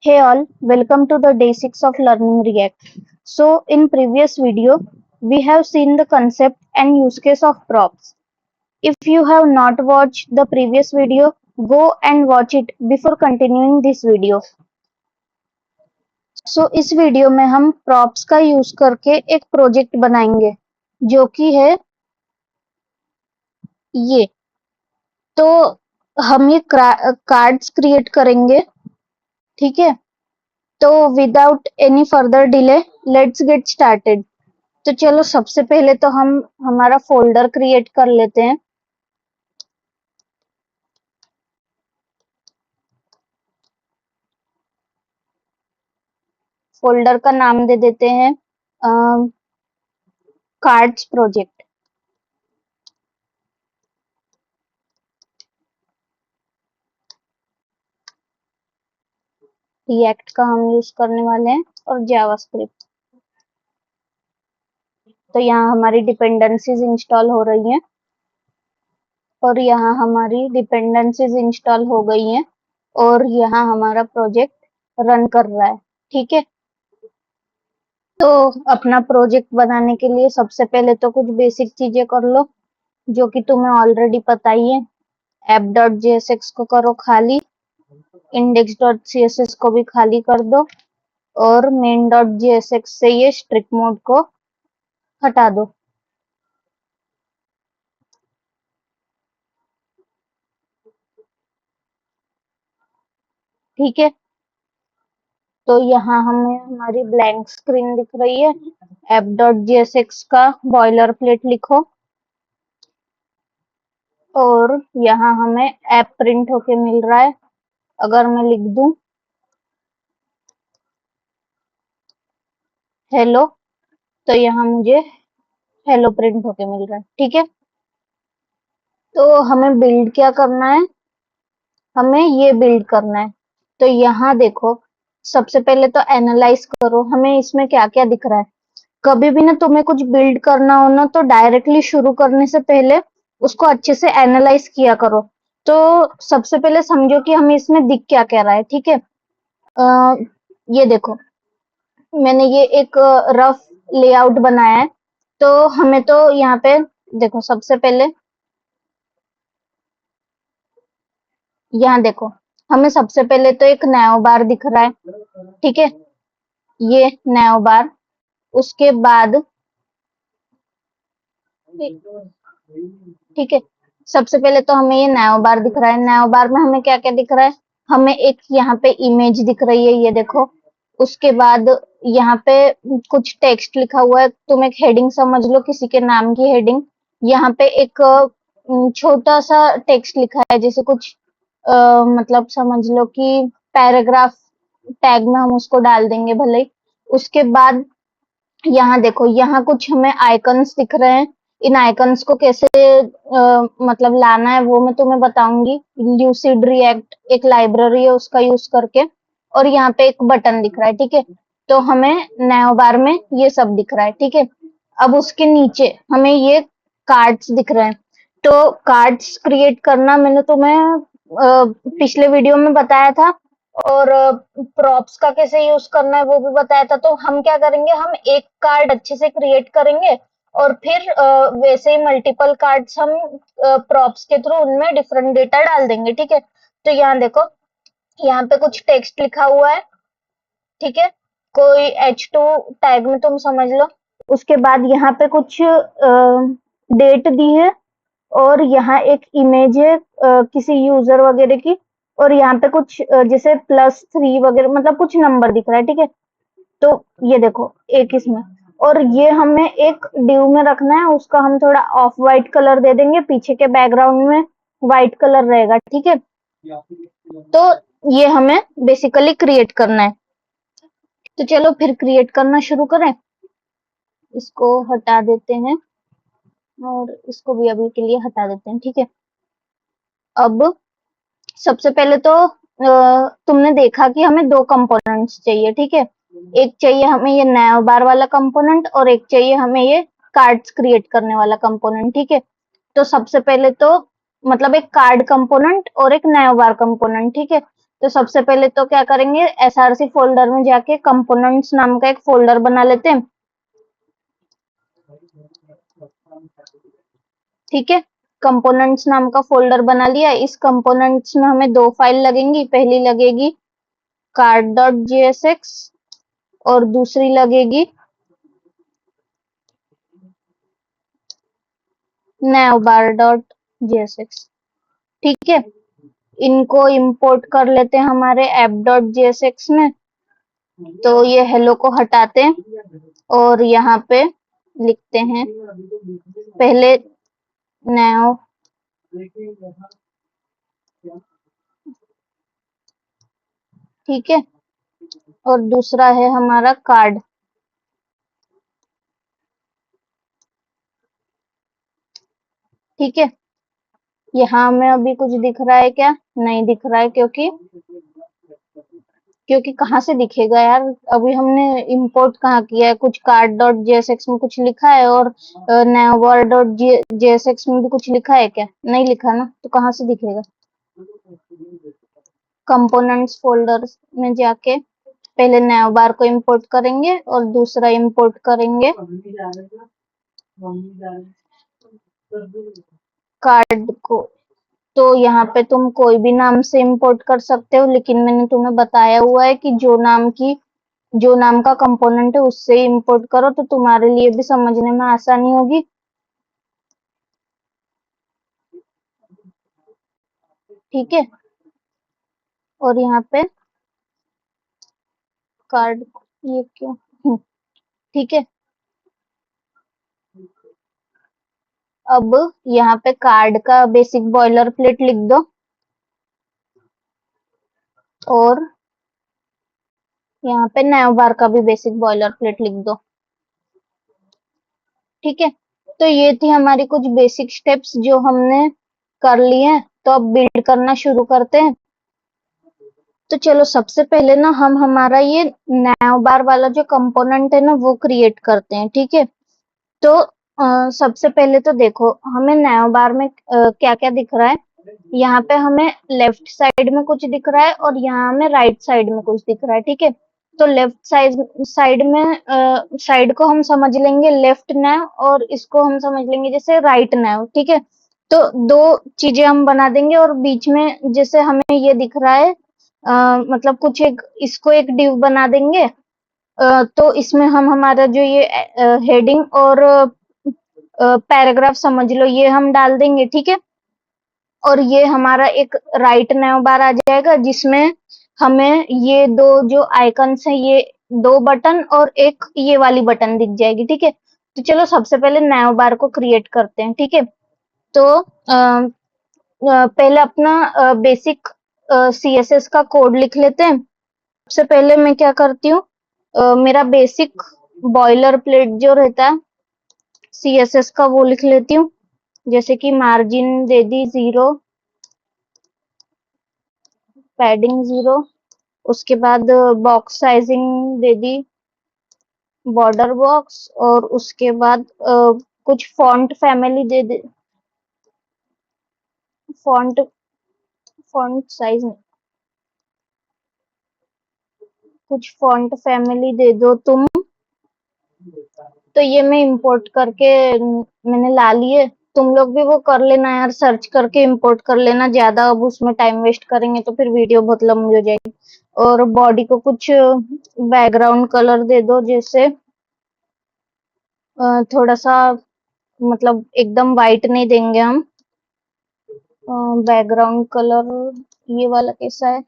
Hey all, welcome to the day 6 of learning React. So in previous video, we have seen the concept and use case of props. If you have not watched the previous video, go and watch it before continuing this video. So इस video में हम props का use करके एक project बनाएंगे जो कि है ये। तो हम ये कार्ड्स क्रिएट करेंगे, ठीक है। तो without any further delay let's get started. तो चलो सबसे पहले तो हम हमारा फोल्डर क्रिएट कर लेते हैं। फोल्डर का नाम दे देते हैं कार्ड्स प्रोजेक्ट। रिएक्ट का हम यूज करने वाले हैं और जावास्क्रिप्ट। तो यहाँ हमारी डिपेंडेंसीज इंस्टॉल हो रही हैं और यहाँ हमारी डिपेंडेंसीज इंस्टॉल हो गई हैं और यहाँ हमारा प्रोजेक्ट रन कर रहा है, ठीक है। तो अपना प्रोजेक्ट बनाने के लिए सबसे पहले तो कुछ बेसिक चीजें कर लो जो कि तुम्हें ऑलरेडी पता ही है। app.jsx को करो खाली, index.css को भी खाली कर दो और main.jsx से ये स्ट्रिक्ट मोड को हटा दो। ठीक है, तो यहाँ हमें हमारी ब्लैंक स्क्रीन दिख रही है। app.jsx का बॉयलर प्लेट लिखो और यहाँ हमें ऐप प्रिंट होके मिल रहा है। अगर मैं लिख दूं हेलो, तो यहाँ मुझे हेलो प्रिंट होके मिल रहा है, ठीक है। तो हमें बिल्ड क्या करना है, हमें ये बिल्ड करना है। तो यहाँ देखो, सबसे पहले तो एनालाइज करो हमें इसमें क्या क्या दिख रहा है। कभी भी ना तुम्हें कुछ बिल्ड करना हो ना, तो डायरेक्टली शुरू करने से पहले उसको अच्छे से एनालाइज किया करो। तो सबसे पहले समझो कि हमें इसमें दिख क्या क्या रहा है, ठीक है। ये देखो, मैंने ये एक रफ लेआउट बनाया है। तो हमें तो यहाँ पे देखो, सबसे पहले यहाँ देखो, हमें सबसे पहले तो एक नैव बार दिख रहा है, ठीक है। ये नैव बार, उसके बाद ठीक है, सबसे पहले तो हमें ये नैव बार दिख रहा है। नैव बार में हमें क्या क्या दिख रहा है, हमें एक यहाँ पे इमेज दिख रही है, ये देखो। उसके बाद यहाँ पे कुछ टेक्स्ट लिखा हुआ है, तुम एक हेडिंग समझ लो, किसी के नाम की हेडिंग। यहाँ पे एक छोटा सा टेक्स्ट लिखा है, जैसे कुछ मतलब समझ लो कि पैराग्राफ टैग में हम उसको डाल देंगे भले ही। उसके बाद यहाँ देखो, यहाँ कुछ हमें आइकन्स दिख रहे हैं। इन आइकन्स को कैसे मतलब लाना है वो मैं तुम्हें बताऊंगी। ल्यूसिड रिएक्ट एक लाइब्रेरी है, उसका यूज करके। और यहाँ पे एक बटन दिख रहा है, ठीक है। तो हमें नैव बार में ये सब दिख रहा है, ठीक है। अब उसके नीचे हमें ये कार्ड्स दिख रहे हैं। तो कार्ड्स क्रिएट करना मैंने तुम्हें पिछले वीडियो में बताया था, और प्रॉप्स का कैसे यूज करना है वो भी बताया था। तो हम क्या करेंगे, हम एक कार्ड अच्छे से क्रिएट करेंगे और फिर वैसे ही मल्टीपल कार्ड्स हम प्रॉप्स के थ्रू उनमें डिफरेंट डेटा डाल देंगे, ठीक है। तो यहाँ देखो, यहाँ पे कुछ टेक्स्ट लिखा हुआ है, ठीक है। कोई H2 टैग में तुम समझ लो। उसके बाद यहाँ पे कुछ डेट दी है और यहाँ एक इमेज है किसी यूजर वगैरह की। और यहाँ पे कुछ जैसे +3 वगैरह, मतलब कुछ नंबर दिख रहा है, ठीक है। तो ये देखो एक इसमें, और ये हमें एक डिव में रखना है, उसका हम थोड़ा ऑफ वाइट कलर दे देंगे, पीछे के बैकग्राउंड में वाइट कलर रहेगा, ठीक है। तो ये हमें बेसिकली क्रिएट करना है। तो चलो फिर क्रिएट करना शुरू करें। इसको हटा देते हैं और इसको भी अभी के लिए हटा देते हैं, ठीक है। अब सबसे पहले तो तुमने देखा कि हमें दो कंपोनेंट्स चाहिए, ठीक है। एक चाहिए हमें ये नैव बार वाला कंपोनेंट और एक चाहिए हमें ये कार्ड्स क्रिएट करने वाला कंपोनेंट, ठीक है। तो सबसे पहले तो मतलब एक कार्ड कंपोनेंट और एक नैव बार कंपोनेंट, ठीक है। तो सबसे पहले तो क्या करेंगे, एसआरसी फोल्डर में जाके कंपोनेंट्स नाम का एक फोल्डर बना लेते हैं। ठीक है, कंपोनेंट्स नाम का फोल्डर बना लिया। इस कंपोनेंट्स में हमें दो फाइल लगेंगी। पहली लगेगी card.jsx और दूसरी लगेगी navbar.jsx। ठीक है, इनको इंपोर्ट कर लेते हैं हमारे app.jsx में। तो ये हेलो को हटाते हैं और यहाँ पे लिखते हैं पहले nav, ठीक है, और दूसरा है हमारा कार्ड। ठीक है, यहाँ हमें अभी कुछ दिख रहा है क्या? नहीं दिख रहा है, क्योंकि कहाँ से दिखेगा यार, अभी हमने इंपोर्ट कहाँ किया है? कुछ card.jsx में कुछ लिखा है और navbar.jsx में भी कुछ लिखा है क्या? नहीं लिखा ना, तो कहाँ से दिखेगा? कंपोनेंट्स फोल्डर में जाके पहले navbar को इंपोर्ट करेंगे और दूसरा इंपोर्ट करेंगे कार्ड को। तो यहाँ पे तुम कोई भी नाम से इंपोर्ट कर सकते हो, लेकिन मैंने तुम्हें बताया हुआ है कि जो नाम का कंपोनेंट है उससे इंपोर्ट करो, तो तुम्हारे लिए भी समझने में आसानी होगी। ठीक है, और यहाँ पे कार्ड, ये क्यों? ठीक है, अब यहाँ पे कार्ड का बेसिक बॉयलर प्लेट लिख दो और यहाँ पे navbar का भी बेसिक बॉयलर प्लेट लिख दो। ठीक है, तो ये थी हमारी कुछ बेसिक स्टेप्स जो हमने कर लिए हैं। तो अब बिल्ड करना शुरू करते हैं। तो चलो सबसे पहले ना हम हमारा ये navbar वाला जो कंपोनेंट है ना वो क्रिएट करते हैं। ठीक है, तो सबसे पहले तो देखो हमें navbar में क्या क्या दिख रहा है। यहाँ पे हमें लेफ्ट साइड में कुछ दिख रहा है और यहाँ हमें राइट साइड में कुछ दिख रहा है। ठीक है, तो लेफ्ट साइड साइड में साइड को हम समझ लेंगे लेफ्ट नैव और इसको हम समझ लेंगे जैसे राइट नैव। ठीक है, तो दो चीजें हम बना देंगे और बीच में जैसे हमें ये दिख रहा है मतलब कुछ एक इसको एक डिव बना देंगे। तो इसमें हम हमारा जो ये हेडिंग और पैराग्राफ समझ लो ये हम डाल देंगे। ठीक है, और ये हमारा एक राइट नैव बार आ जाएगा जिसमें हमें ये दो जो आइकन्स हैं, ये दो बटन और एक ये वाली बटन दिख जाएगी। ठीक है, तो चलो सबसे पहले नैव बार को क्रिएट करते हैं। ठीक है, तो पहले अपना बेसिक सीएसएस का कोड लिख लेते हैं। सबसे पहले मैं क्या करती हूँ, मेरा बेसिक बॉयलर प्लेट जो रहता है सीएसएस का वो लिख लेती हूँ। जैसे कि मार्जिन दे दी 0, पैडिंग 0, उसके बाद बॉक्स साइजिंग दे दी बॉर्डर बॉक्स, और उसके बाद कुछ फॉन्ट फैमिली दे दे, फॉन्ट फॉन्ट साइज, कुछ फॉन्ट फैमिली दे दो तुम। तो ये मैं इंपोर्ट करके मैंने ला लिए। तुम लोग भी वो कर लेना यार, सर्च करके इंपोर्ट कर लेना। ज्यादा अब उसमें टाइम वेस्ट करेंगे तो फिर वीडियो बहुत लंबी हो जाएगी। और बॉडी को कुछ बैकग्राउंड कलर दे दो, जैसे थोड़ा सा मतलब एकदम वाइट नहीं देंगे हम। बैकग्राउंड कलर ये वाला कैसा है?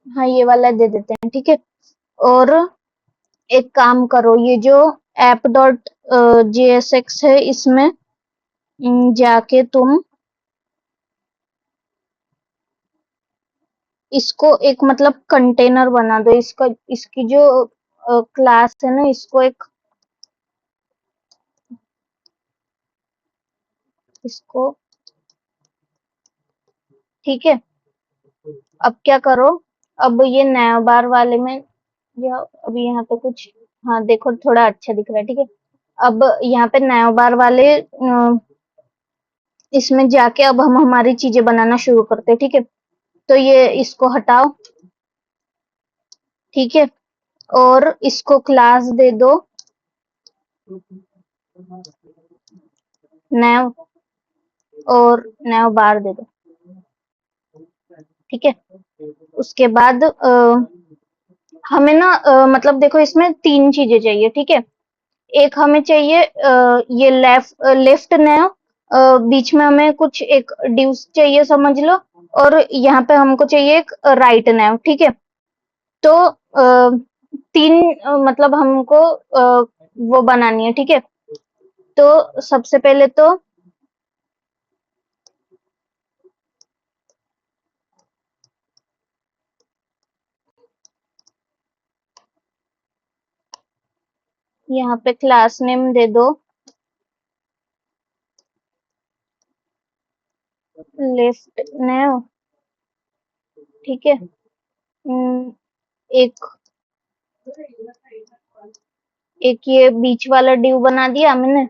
हाँ ये वाला दे देते हैं। ठीक है, और एक काम करो, ये जो app.jsx है इसमें जाके तुम इसको एक मतलब कंटेनर बना दो। इसका इसकी जो क्लास है ना इसको एक इसको ठीक है, अब क्या करो, अब ये नया बार वाले में जाओ। अभी यहाँ पे कुछ, हाँ देखो थोड़ा अच्छा दिख रहा है। ठीक है, अब यहाँ पे नया बार वाले इसमें जाके अब हम हमारी चीजें बनाना शुरू करते हैं, ठीक है। तो ये इसको हटाओ, ठीक है, और इसको क्लास दे दो नैव, और नैव बार दे दो, ठीक है। उसके बाद हमें ना मतलब देखो इसमें 3 चीजें चाहिए, ठीक है। एक हमें चाहिए ये लेफ्ट नैव, बीच में हमें कुछ एक डिव्स चाहिए समझ लो, और यहाँ पे हमको चाहिए एक राइट नैव, ठीक है। तो 3 मतलब हमको वो बनानी है, ठीक है। तो सबसे पहले तो यहाँ पे क्लास नेम दे दो लेफ्ट नैव, ठीक है। एक एक ये बीच वाला डिव बना दिया मैंने,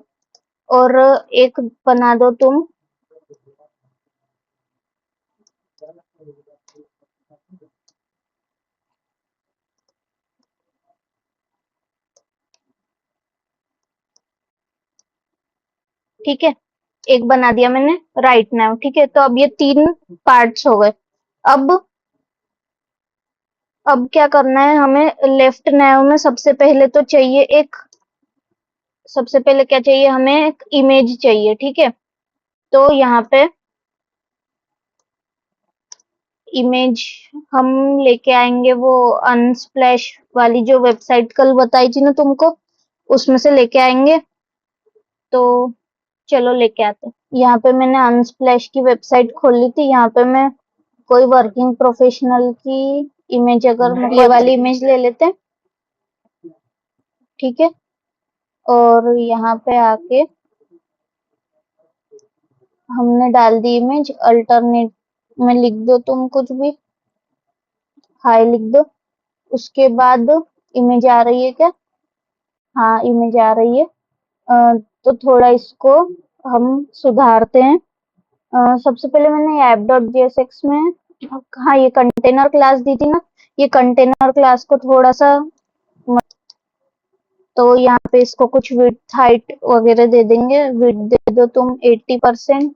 और एक बना दो तुम ठीक है, एक बना दिया मैंने राइट नैव, ठीक है। तो अब ये 3 पार्ट्स हो गए। अब अब क्या करना है हमें, लेफ्ट नैव में सबसे पहले क्या चाहिए, हमें एक इमेज चाहिए, ठीक है। तो यहाँ पे इमेज हम लेके आएंगे, वो अनस्प्लैश वाली जो वेबसाइट कल बताई थी ना तुमको, उसमें से लेके आएंगे। तो चलो लेके आते हैं। यहाँ पे मैंने अनस्प्लैश की वेबसाइट खोली थी, यहाँ पे मैं कोई वर्किंग प्रोफेशनल की इमेज, अगर ये वाली इमेज ले लेते हैं, ठीक है। और यहाँ पे आके हमने डाल दी इमेज, अल्टरनेट में लिख दो तुम कुछ भी, हाई लिख दो। उसके बाद इमेज आ रही है क्या? हाँ, इमेज आ रही है। तो थोड़ा इसको हम सुधारते हैं। सबसे पहले मैंने ऐप डॉट जेएसएक्स में, हाँ, ये कंटेनर क्लास दी थी ना, ये कंटेनर क्लास को थोड़ा सा, तो यहाँ पे इसको कुछ विड्थ हाइट वगैरह दे देंगे। विड्थ दे दो तुम 80%,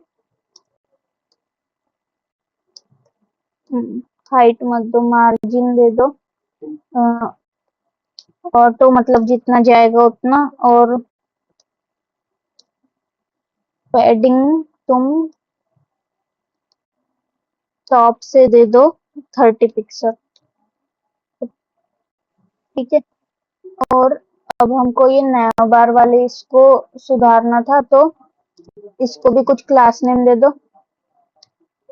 हाइट मत दो, मार्जिन दे दो ऑटो, मतलब जितना जाएगा उतना, और पैडिंग तुम टॉप से दे दो 30 पिक्सल, ठीक है। और अब हमको ये नया बार वाले इसको सुधारना था, तो इसको भी कुछ क्लास नेम दे दो।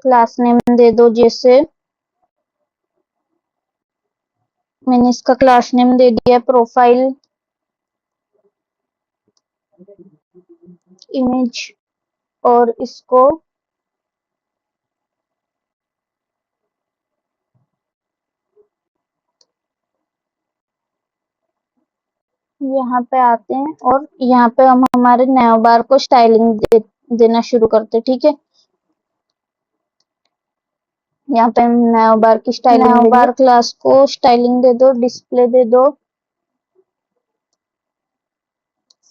क्लास नेम दे दो, जैसे मैंने इसका क्लास नेम दे दिया प्रोफाइल इमेज, और इसको यहाँ पे आते हैं, और यहाँ पे हम हमारे नया बार को स्टाइलिंग देना शुरू करते हैं, ठीक है। यहाँ पे हम नया बार की स्टाइलिंग देंगे। बार क्लास को स्टाइलिंग दे दो, डिस्प्ले दे दो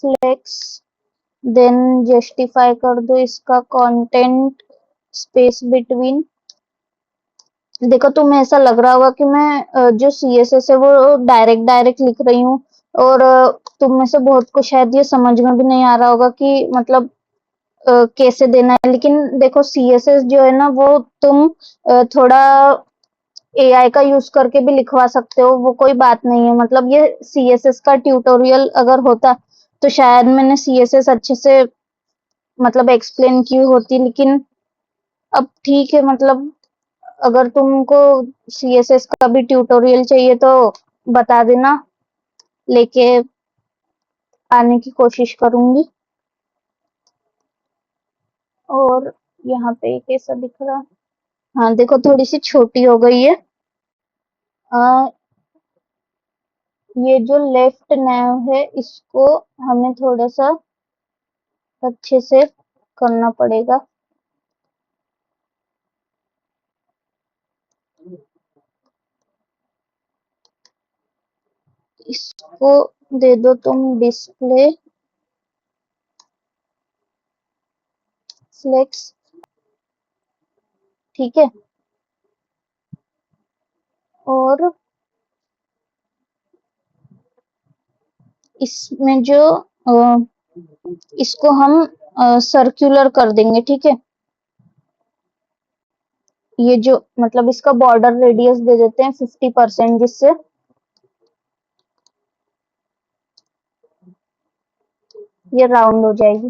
फ्लेक्स, देन जस्टिफाई कर दो इसका कंटेंट स्पेस बिटवीन। देखो तुम्हें ऐसा लग रहा होगा कि मैं जो सीएसएस है वो डायरेक्ट डायरेक्ट लिख रही हूँ, और तुम में से बहुत को शायद ये समझ में भी नहीं आ रहा होगा कि मतलब कैसे देना है। लेकिन देखो सीएसएस जो है ना, वो तुम थोड़ा एआई का यूज करके भी लिखवा सकते हो, वो कोई बात नहीं है। मतलब ये सीएसएस का ट्यूटोरियल अगर होता तो शायद मैंने सीएसएस अच्छे से मतलब एक्सप्लेन की होती, लेकिन अब ठीक है। मतलब अगर तुमको सीएसएस का भी ट्यूटोरियल चाहिए तो बता देना, लेके आने की कोशिश करूंगी। और यहाँ पे कैसा दिख रहा? हाँ देखो, थोड़ी सी छोटी हो गई है। आ, ये जो लेफ्ट नैव है, इसको हमें थोड़ा सा अच्छे से करना पड़ेगा। इसको दे दो तुम डिस्प्ले फ्लेक्स, ठीक है। और इसमें जो इसको हम सर्कुलर कर देंगे, ठीक है। ये जो मतलब इसका बॉर्डर रेडियस दे देते हैं 50%, जिससे ये राउंड हो जाएगी,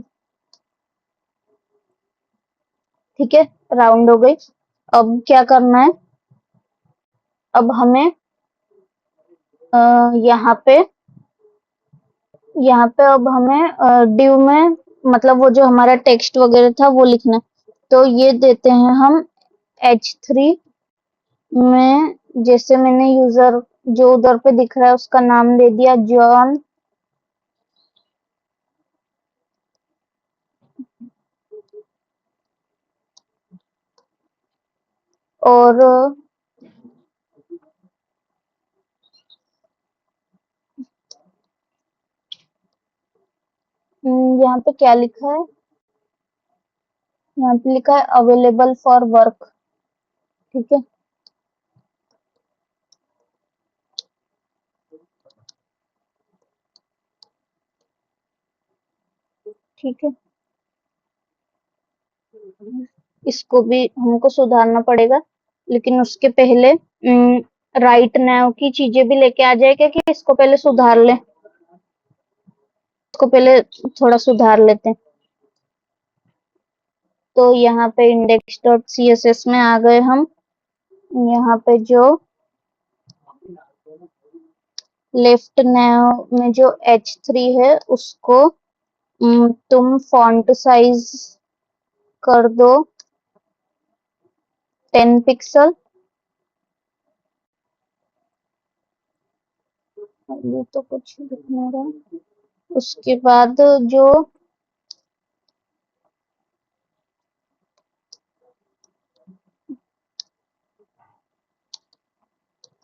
ठीक है। राउंड हो गई। अब क्या करना है, अब हमें यहाँ पे अब हमें डिव में मतलब वो जो हमारा टेक्स्ट वगैरह था वो लिखना है। तो ये देते हैं हम H3 में, जैसे मैंने यूजर जो उधर पे दिख रहा है उसका नाम दे दिया जॉन, और यहाँ पे क्या लिखा है, यहाँ पे लिखा है अवेलेबल फॉर वर्क, ठीक है। ठीक है, इसको भी हमको सुधारना पड़ेगा, लेकिन उसके पहले राइट नाउ की चीजें भी लेके आ जाएगा कि इसको पहले सुधार ले, इसको पहले थोड़ा सुधार लेते हैं। तो यहाँ पे index dot C S S में आ गए हम। यहाँ पे जो लेफ्ट नाउ में जो H3 है उसको तुम फॉन्ट साइज कर दो 10 पिक्सल। ये तो कुछ दिख नहीं रहा। उसके बाद जो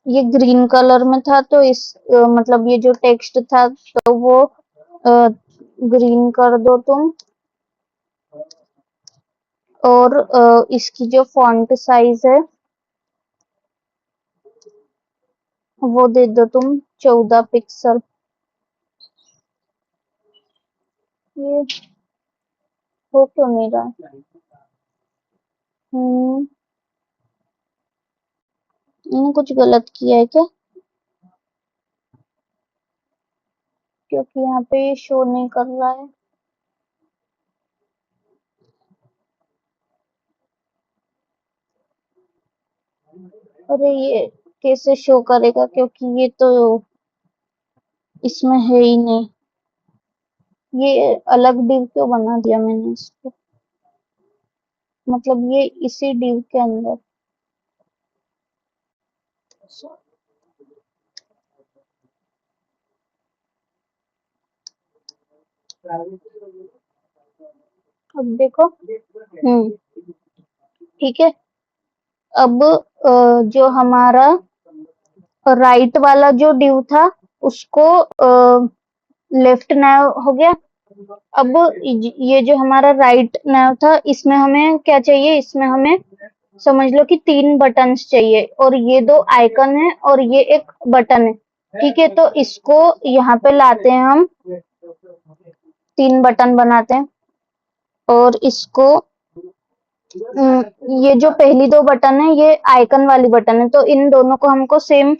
ये ग्रीन कलर में था, तो इस मतलब ये जो टेक्स्ट था तो वो ग्रीन कर दो तुम। और इसकी जो फॉन्ट साइज है वो दे दो तुम 14 पिक्सल। ये हो क्यों नहीं रहा? हम्म, मैंने कुछ गलत किया है क्या? क्योंकि यहाँ पे ये शो नहीं कर रहा है। अरे ये कैसे शो करेगा, क्योंकि ये तो इसमें है ही नहीं। ये अलग डिव क्यों बना दिया मैंने इसको, मतलब ये इसी डिव के अंदर। अब देखो। ठीक है। अब जो हमारा राइट वाला जो डिव था उसको लेफ्ट नाव हो गया। अब ये जो हमारा राइट नाव था इसमें हमें क्या चाहिए, इसमें हमें समझ लो कि 3 बटन्स चाहिए, और ये 2 आइकन है और ये एक बटन है, ठीक है। तो इसको यहाँ पे लाते हैं हम, 3 बटन बनाते हैं, और इसको ये जो पहली 2 बटन है ये आइकन वाली बटन है, तो इन दोनों को हमको सेम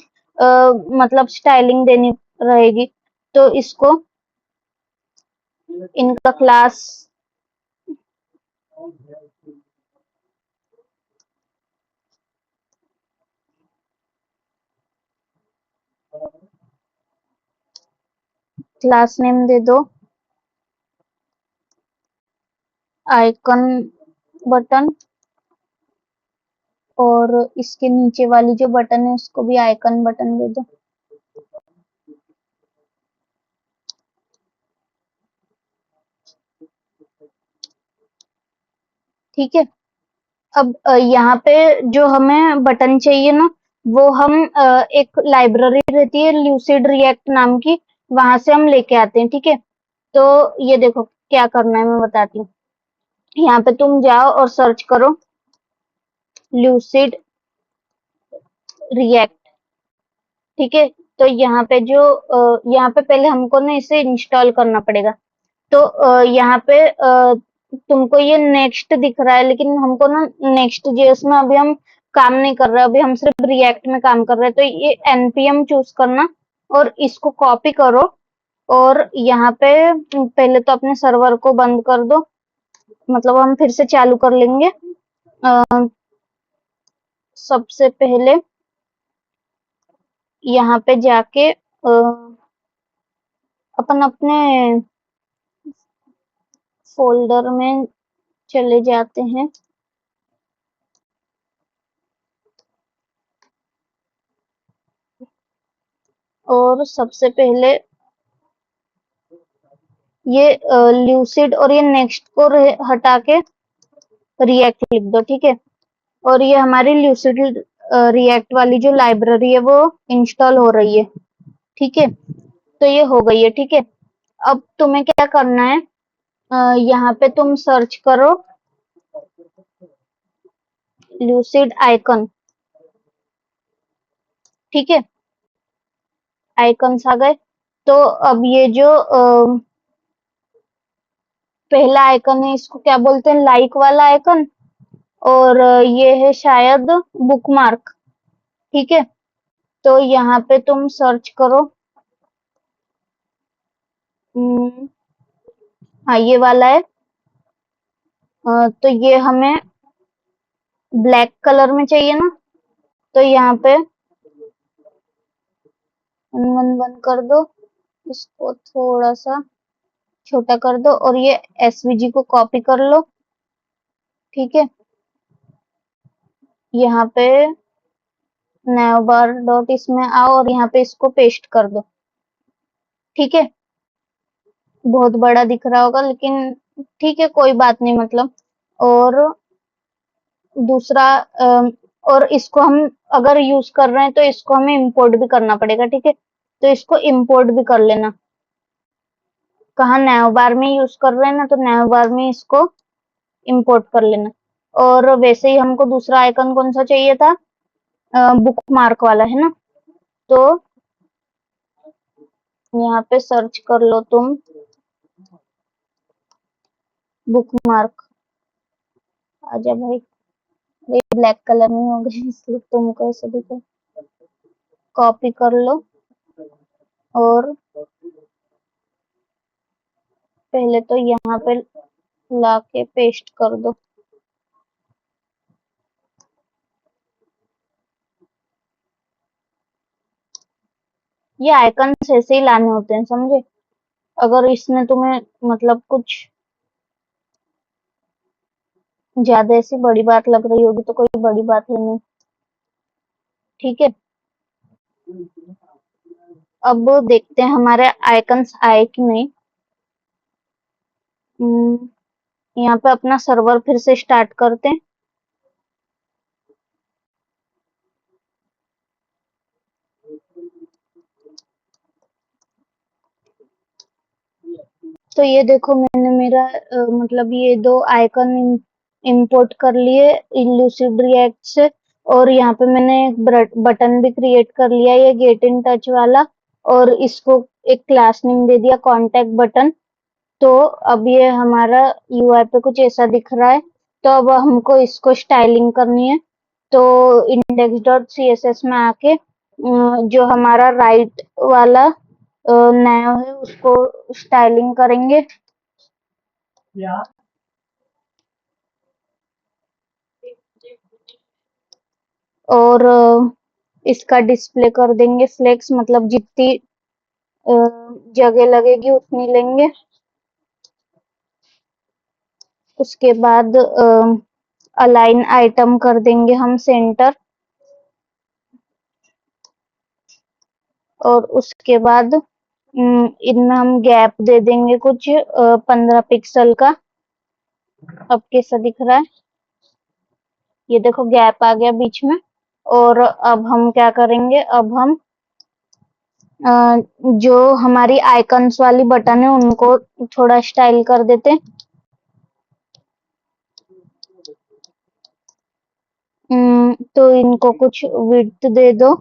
मतलब स्टाइलिंग देनी रहेगी। तो इसको इनका क्लास नेम दे दो आइकन बटन, और इसके नीचे वाली जो बटन है उसको भी आइकन बटन दे दो। ठीक है। अब यहाँ पे जो हमें बटन चाहिए ना, वो हम एक लाइब्रेरी रहती है ल्यूसिड रिएक्ट नाम की, वहां से हम लेके आते हैं। ठीक है, तो ये देखो क्या करना है मैं बताती हूँ। यहाँ पे तुम जाओ और सर्च करो ल्यूसिड रिएक्ट। ठीक है, तो यहाँ पे यहाँ पे पहले हमको ना इसे इंस्टॉल करना पड़ेगा। तो यहाँ पे तुमको ये नेक्स्ट दिख रहा है, लेकिन हमको ना नेक्स्ट जेएस में अभी हम काम नहीं कर रहे, अभी हम सिर्फ रिएक्ट में काम कर रहे हैं। तो ये npm चूज करना और इसको कॉपी करो और यहाँ पे पहले तो अपने सर्वर को बंद कर दो, मतलब हम फिर से चालू कर लेंगे। सबसे पहले यहाँ पे जाके अपन अपने फोल्डर में चले जाते हैं। और सबसे पहले ये ल्यूसिड और ये नेक्स्ट को हटा के रिएक्ट लिख दो। ठीक है, और ये हमारी ल्यूसिड रिएक्ट वाली जो लाइब्रेरी है वो इंस्टॉल हो रही है। ठीक है, तो ये हो गई है। ठीक है, अब तुम्हें क्या करना है, यहाँ पे तुम सर्च करो ल्यूसिड आइकन। ठीक है, आइकन्स आ गए। तो अब ये जो पहला आइकन है इसको क्या बोलते हैं, लाइक वाला आइकन, और ये है शायद बुकमार्क। ठीक है, तो यहाँ पे तुम सर्च करो, हाँ ये वाला है। तो ये हमें ब्लैक कलर में चाहिए ना, तो यहाँ पे वन कर दो, इसको थोड़ा सा छोटा कर दो और ये एसवीजी को कॉपी कर लो। ठीक है, यहाँ पे नेवबार डॉट इसमें आओ और यहाँ पे इसको पेस्ट कर दो। ठीक है, बहुत बड़ा दिख रहा होगा लेकिन ठीक है कोई बात नहीं, मतलब। और दूसरा और इसको हम अगर यूज कर रहे हैं तो इसको हमें इंपोर्ट भी करना पड़ेगा। ठीक है, तो इसको इंपोर्ट भी कर लेना। कहाँ, नेवबार में यूज कर रहे हैं ना, तो नेवबार में इसको इंपोर्ट कर लेना। और वैसे ही हमको दूसरा आइकन कौन सा चाहिए था, बुक मार्क वाला है ना, तो यहाँ पे सर्च कर लो तुम बुक मार्क। आजा भाई, ये ब्लैक कलर में हो गए इसलिए तुमको ऐसे दिखे। कॉपी कर लो और पहले तो यहाँ पे लाके पेस्ट कर दो। ये आइकन्स ऐसे ही लाने होते हैं, समझे। अगर इसने तुम्हें मतलब कुछ ज्यादा ऐसी बड़ी बात लग रही होगी तो कोई बड़ी बात है नहीं। ठीक है, अब देखते हैं हमारे आइकन्स आए कि नहीं। यहाँ पे अपना सर्वर फिर से स्टार्ट करते हैं। तो ये देखो मैंने मेरा मतलब ये दो आइकन इंपोर्ट कर लिए इल्यूसिड रिएक्ट से, और यहाँ पे मैंने एक बटन भी क्रिएट कर लिया, ये गेट इन टच वाला, और इसको एक क्लास नेम दे दिया कांटेक्ट बटन। तो अब ये हमारा यूआई पे कुछ ऐसा दिख रहा है। तो अब हमको इसको स्टाइलिंग करनी है। तो इंडेक्स डॉट सीएसएस में आके जो हमारा राइट वाला नया है उसको स्टाइलिंग करेंगे। और इसका डिस्प्ले कर देंगे फ्लेक्स, मतलब जितनी जगह लगेगी उतनी लेंगे। उसके बाद अलाइन आइटम कर देंगे हम सेंटर, और उसके बाद इनमें हम गैप दे देंगे कुछ 15 पिक्सल का। अब कैसा दिख रहा है, ये देखो गैप आ गया बीच में। और अब हम क्या करेंगे, अब हम जो हमारी आइकन्स वाली बटन है उनको थोड़ा स्टाइल कर देते। तो इनको कुछ विड्थ दे दो,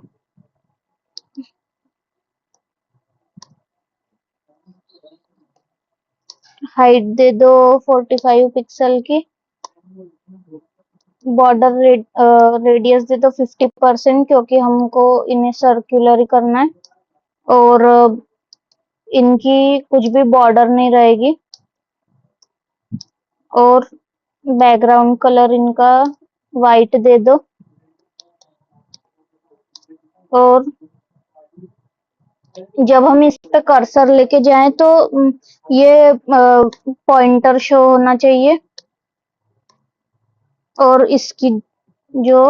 हाइट दे दो 45 पिक्सल की, बॉर्डर रेडियस दे दो 50% क्योंकि हमको इन्हें सर्कुलर ही करना है, और इनकी कुछ भी बॉर्डर नहीं रहेगी, और बैकग्राउंड कलर इनका वाइट दे दो, और जब हम इस पे कर्सर लेके जाएं तो ये पॉइंटर शो होना चाहिए, और इसकी जो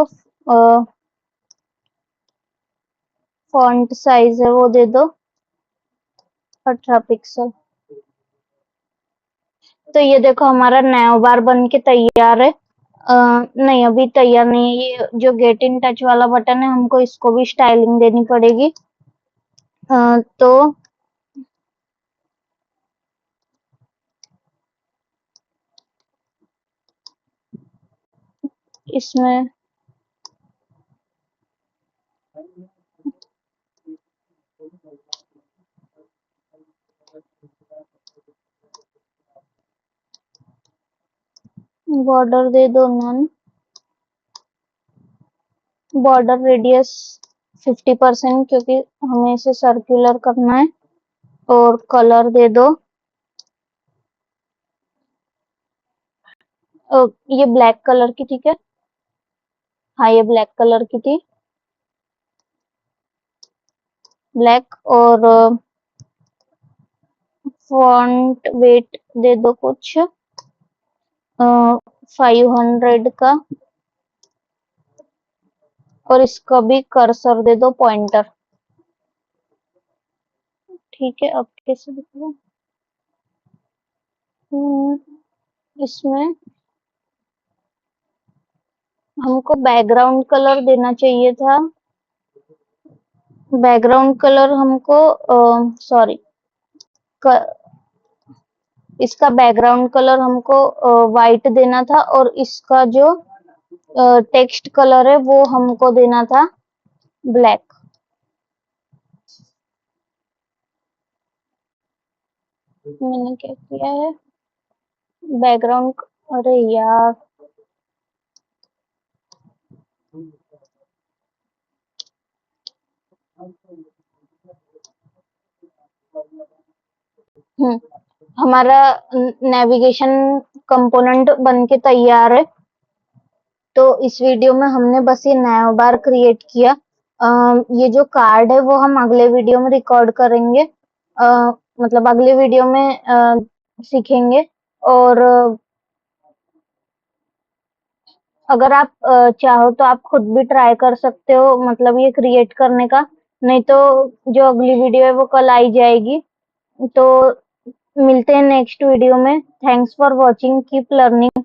फॉन्ट साइज है वो दे दो 18 पिक्सल। तो ये देखो हमारा नैव बार बन के तैयार है। नहीं, अभी तैयार नहीं है। ये जो गेट इन टच वाला बटन है हमको इसको भी स्टाइलिंग देनी पड़ेगी। तो इसमें बॉर्डर दे दो नन, बॉर्डर रेडियस 50% क्योंकि हमें इसे सर्कुलर करना है, और कलर दे दो ये ब्लैक कलर की, ठीक है। हाँ, ये ब्लैक कलर की थी, ब्लैक। और फॉन्ट वेट दे दो कुछ 500 का, और इसका भी कर्सर दे दो पॉइंटर। ठीक है, अब कैसे दिख रहा है? इसमें हमको बैकग्राउंड कलर देना चाहिए था, बैकग्राउंड कलर हमको सॉरी, इसका बैकग्राउंड कलर हमको वाइट देना था, और इसका जो टेक्स्ट कलर है वो हमको देना था ब्लैक। मैंने क्या किया है, बैकग्राउंड, अरे यार, हमारा नेविगेशन कंपोनेंट बन के तैयार है। तो इस वीडियो में हमने बस ये नया बार क्रिएट किया। ये जो कार्ड है वो हम अगले वीडियो में रिकॉर्ड करेंगे, मतलब अगले वीडियो में सीखेंगे। और अगर आप चाहो तो आप खुद भी ट्राई कर सकते हो, मतलब ये क्रिएट करने का। नहीं तो जो अगली वीडियो है वो कल आई जाएगी। तो मिलते हैं नेक्स्ट वीडियो में। Thanks for watching, keep learning.